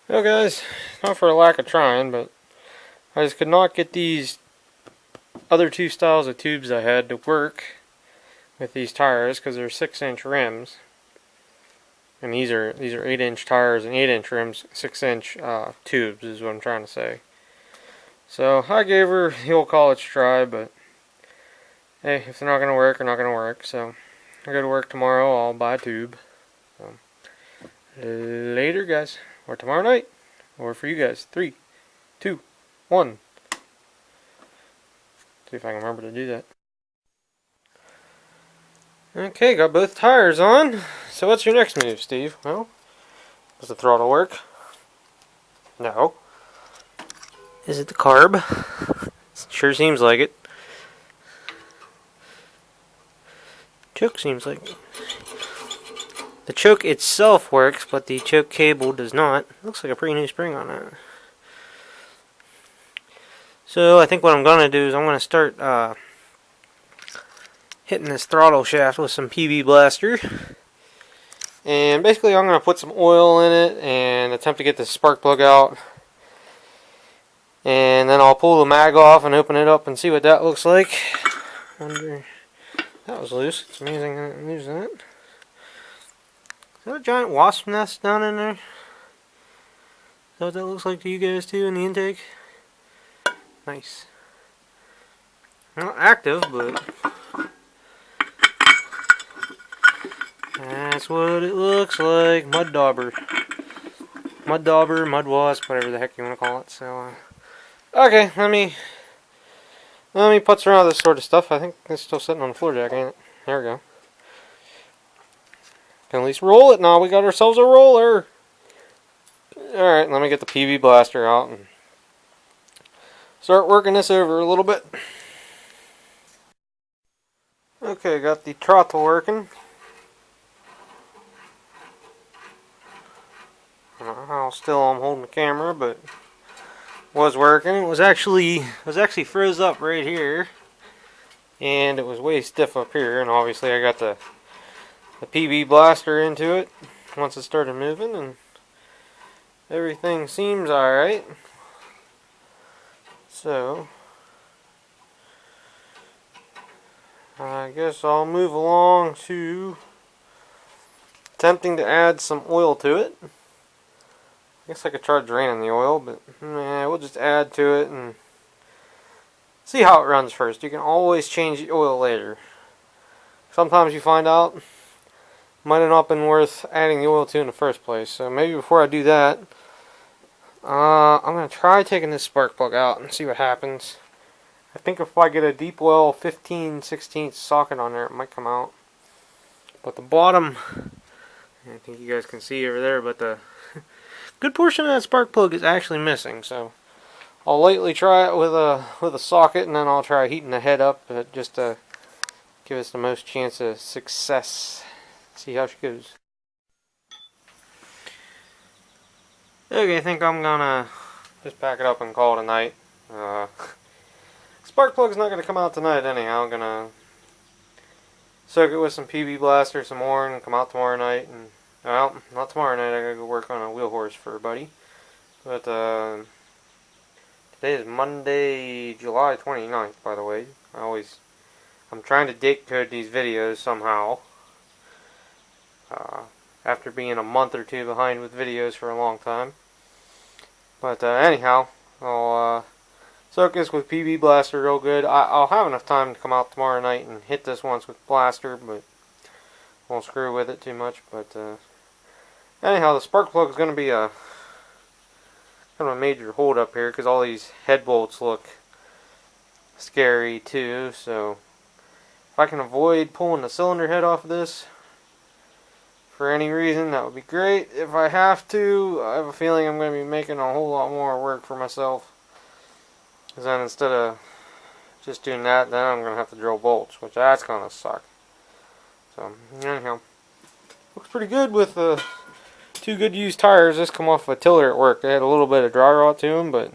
Well guys, not for a lack of trying, but I just could not get these other two styles of tubes I had to work with these tires because they're 6-inch rims. And these are 8-inch tires and 8-inch rims, 6-inch tubes is what I'm trying to say. So I gave her the old college try, but hey, if they're not going to work, they're not going to work. So I go to work tomorrow, I'll buy a tube. So, later guys, or tomorrow night, or for you guys. 3, 2, 1. See if I can remember to do that. Okay, got both tires on. So what's your next move, Steve? Well, does the throttle work? No. Is it the carb? Sure seems like it. Choke seems like it. The choke itself works, but the choke cable does not. Looks like a pretty new spring on that. So I think what I'm going to do is I'm going to start hitting this throttle shaft with some PB Blaster. And basically I'm going to put some oil in it and attempt to get the spark plug out. And then I'll pull the mag off and open it up and see what that looks like. Wonder, that was loose. It's amazing I didn't lose that. Is that a giant wasp nest down in there? Is that what that looks like to you guys too in the intake? Nice. Not active, but that's what it looks like. Mud dauber, mud wasp, whatever the heck you want to call it. So, okay, let me putz around with this sort of stuff. I think it's still sitting on the floor jack, ain't it? There we go. Can at least roll it now. We got ourselves a roller. Alright, let me get the PB Blaster out and start working this over a little bit. Okay, got the throttle working. I don't know how still I'm holding the camera, but was working. It was actually froze up right here, and it was way stiff up here. And obviously, I got the PB Blaster into it once it started moving, and everything seems alright. So I guess I'll move along to attempting to add some oil to it. I guess I could try draining the oil, but we'll just add to it and see how it runs first. You can always change the oil later. Sometimes you find out it might have not been worth adding the oil to in the first place. So maybe before I do that, I'm going to try taking this spark plug out and see what happens. I think if I get a deep well 15/16 socket on there, it might come out. But the bottom, I think you guys can see over there, but the good portion of that spark plug is actually missing. So I'll lightly try it with a socket, and then I'll try heating the head up just to give us the most chance of success. See how she goes. Okay, I think I'm gonna just pack it up and call it a night. Spark plug's not gonna come out tonight anyhow. I'm gonna soak it with some PB Blaster some more and come out tomorrow night. And well, not tomorrow night. I gotta go work on a wheel horse for a buddy. But today is Monday, July 29th, by the way. I'm trying to date code these videos somehow. After being a month or two behind with videos for a long time. But anyhow, I'll soak this with PB Blaster real good. I'll have enough time to come out tomorrow night and hit this once with Blaster, but won't screw with it too much. But anyhow, the spark plug is going to be a kind of a major hold up here because all these head bolts look scary too. So if I can avoid pulling the cylinder head off of this for any reason, that would be great. If I have to, I have a feeling I'm going to be making a whole lot more work for myself. Because then instead of just doing that, then I'm going to have to drill bolts, which that's going to suck. So, anyhow. Looks pretty good with two good used tires. This come off a tiller at work. They had a little bit of dry rot to them, but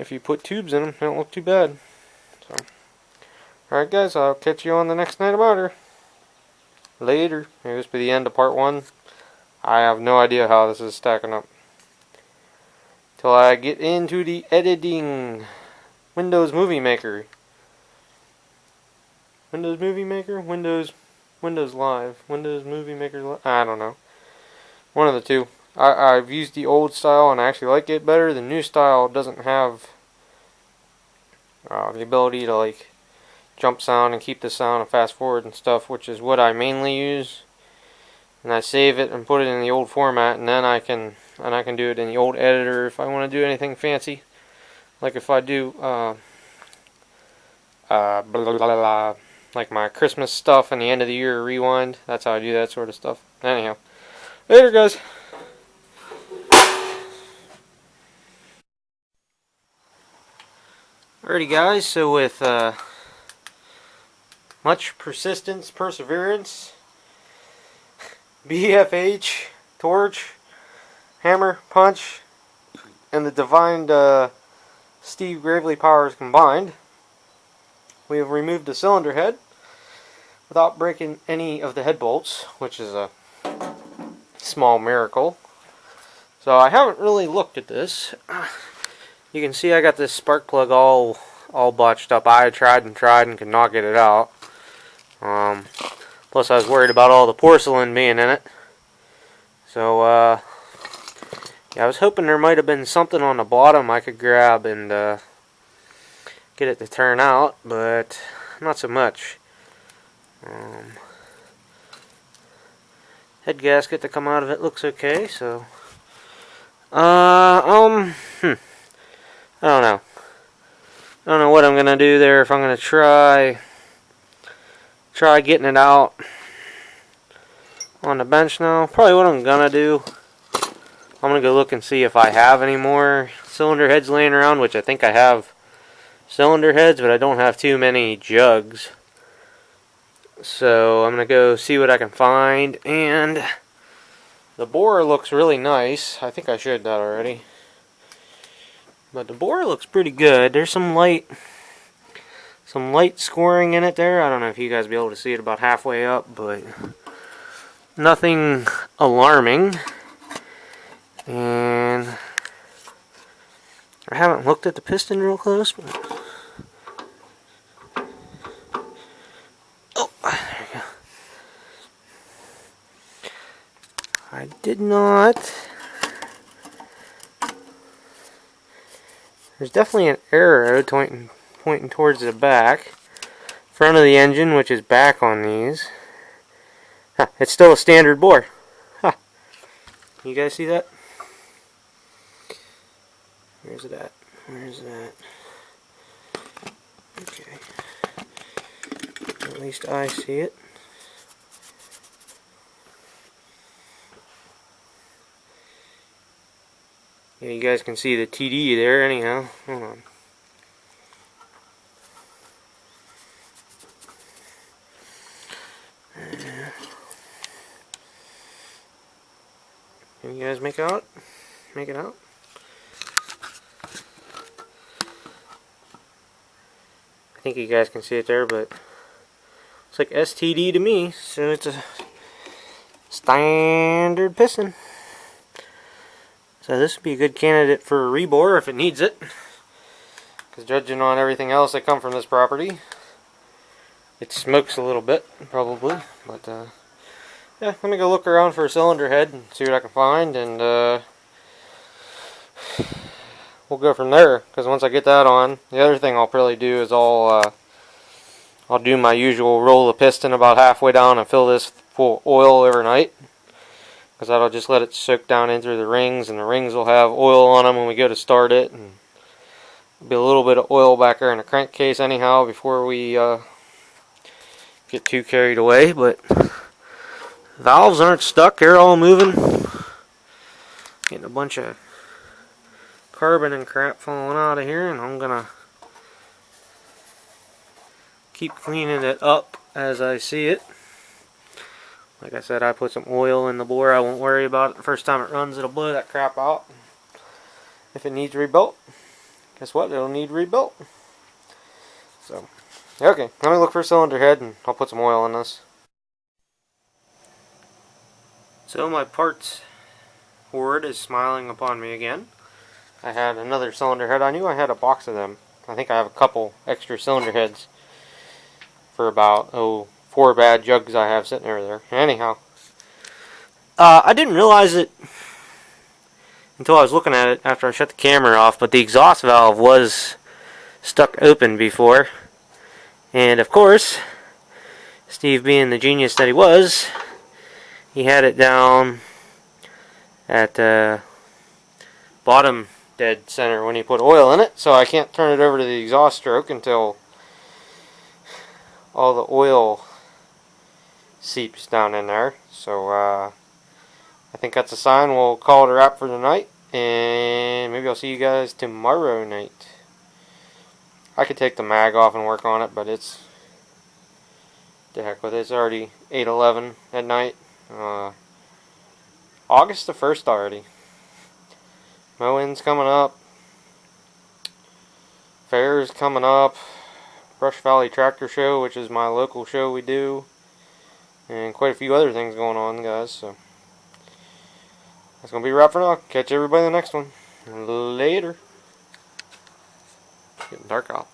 if you put tubes in them, they don't look too bad. So, alright guys, I'll catch you on the next night about her. Later. Maybe this will be the end of part 1. I have no idea how this is stacking up. till I get into the editing. Windows Movie Maker. Windows Movie Maker? Windows Live. Windows Movie Maker Live? I don't know. One of the two. I've used the old style and I actually like it better. The new style doesn't have the ability to like jump sound and keep the sound and fast forward and stuff, which is what I mainly use. And I save it and put it in the old format, and then I can do it in the old editor if I want to do anything fancy. Like if I do blah, blah, blah, blah, like my Christmas stuff and the end of the year rewind. That's how I do that sort of stuff. Anyhow, later guys. Alrighty guys, so with much persistence, perseverance, BFH, torch, hammer, punch, and the divine Steve Gravely powers combined, we have removed the cylinder head without breaking any of the head bolts, which is a small miracle. So I haven't really looked at this. You can see I got this spark plug all botched up. I tried and could not get it out. Plus I was worried about all the porcelain being in it. So yeah, I was hoping there might have been something on the bottom I could grab and get it to turn out, but not so much. Head gasket to come out of it looks okay, so I don't know. I don't know what I'm gonna do there. If I'm gonna try getting it out on the bench now. Probably what I'm gonna do, I'm gonna go look and see if I have any more cylinder heads laying around, which I think I have cylinder heads, but I don't have too many jugs. So I'm gonna go see what I can find. And the bore looks really nice. I think I showed that already. But the bore looks pretty good. There's some light scoring in it there. I don't know if you guys will be able to see it about halfway up, but nothing alarming. And I haven't looked at the piston real close, but oh, there we go. I did not. There's definitely an arrow pointing towards the back. Front of the engine, which is back on these. Huh, it's still a standard bore. Huh. You guys see that? Where's it at? Where's that? Okay. At least I see it. Yeah, you guys can see the TD there anyhow. Hold on. Can you guys make it out? Make it out? I think you guys can see it there, but it's like STD to me, so it's a standard piston. So this would be a good candidate for a rebore if it needs it. Because judging on everything else that come from this property, it smokes a little bit, probably. But yeah, let me go look around for a cylinder head and see what I can find, and we'll go from there. Because once I get that on, the other thing I'll probably do is I'll do my usual roll the piston about halfway down and fill this full of oil overnight. Because that'll just let it soak down in through the rings, and the rings will have oil on them when we go to start it. And there'll be a little bit of oil back there in the crankcase anyhow before we get too carried away. But valves aren't stuck, they're all moving. Getting a bunch of carbon and crap falling out of here, and I'm gonna keep cleaning it up as I see it. Like I said, I put some oil in the bore. I won't worry about it. The first time it runs, it'll blow that crap out. If it needs rebuilt, guess what? It'll need rebuilt. So, okay, let me look for a cylinder head and I'll put some oil in this. So my parts horde is smiling upon me again. I had another cylinder head. I knew I had a box of them. I think I have a couple extra cylinder heads for about 4 bad jugs I have sitting over there. Anyhow, I didn't realize it until I was looking at it after I shut the camera off, but the exhaust valve was stuck open before. And of course, Steve, being the genius that he was, he had it down at the bottom dead center when he put oil in it, so I can't turn it over to the exhaust stroke until all the oil seeps down in there. So I think that's a sign. We'll call it a wrap for tonight, and maybe I'll see you guys tomorrow night. I could take the mag off and work on it, but it's the heck with it. It's already 8:11 at night. August the 1st already. Mowing's coming up. Fair's coming up. Brush Valley Tractor Show, which is my local show we do. And quite a few other things going on, guys. So that's going to be a wrap for now. Catch everybody in the next one. Later. Getting dark out.